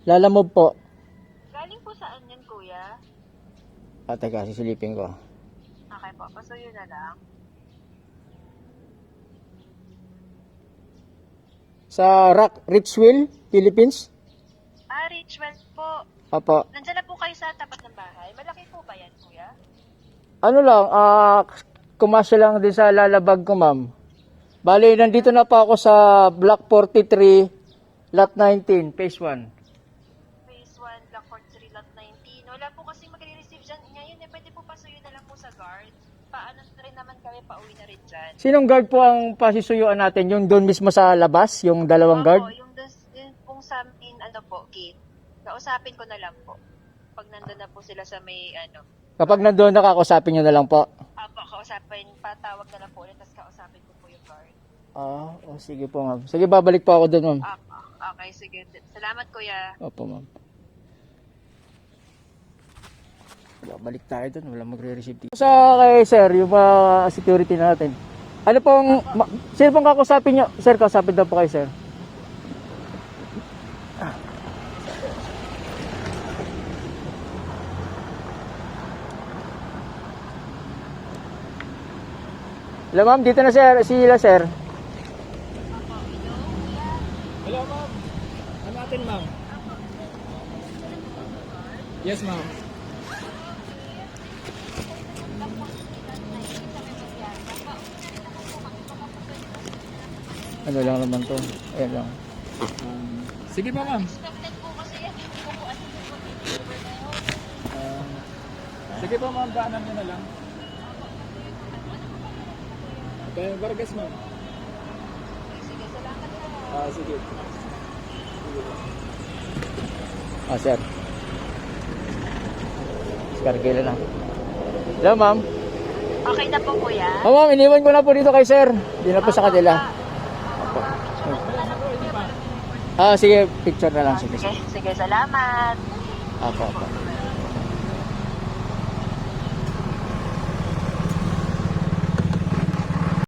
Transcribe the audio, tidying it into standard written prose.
Lalamove po. Galing po saan yan, kuya? Teka, sisilipin ko. Okay po, pasuyo na lang. Sa Richville, Philippines. Richwell po. Opo. Nandiyan na po kayo sa tapat ng bahay. Malaki po ba yan, kuya? Ano lang, kumasya lang din sa lalabag ko, ma'am. Bali, nandito na pa ako sa Block 43, Lot 19, Phase 1. Phase 1, Block 43, Lot 19. Wala po kasing magre-receive dyan ngayon. Pwede po pasuyo na lang po sa guard. Paano na rin naman kami, pauwi na rin dyan. Sinong guard po ang pasisuyuan natin? Yung doon mismo sa labas, yung dalawang guard? Yung pong sa main, gate. Kausapin ko na lang po. Pag nandun na po sila sa may, Kapag nandoon, nakakausapin nyo na lang po. kausapin, patawag na lang po ulit, tapos kausapin ko po yung guard. Sige po, ma'am. Sige, babalik po ako doon, ma'am. Okay, sige. Salamat, kuya. Opo, ma'am. Balik tayo doon, wala magre-receive dito. Sa kay sir, yung mga security natin. Ano pong, sino pong kakausapin nyo? Sir, kausapin daw po kayo, sir. Hello, ma'am. Dito na, sir. Sila, sir. Hello, ma'am. Ano natin, ma'am? Yes, ma'am. Ano lang naman to? Ayan lang. Sige pa, ma'am. Sige po, ma'am. Daanan nyo na lang. Okay, Vargas, ma'am. Sige, salamat na. Sige. Sir. Scargila na. Hello, ma'am. Okay na po, kuya. Ma'am, iniwan ko na po dito kay sir. Hindi na po sa kanila. Sige, picture na lang. Sige. Sige, salamat. Apo.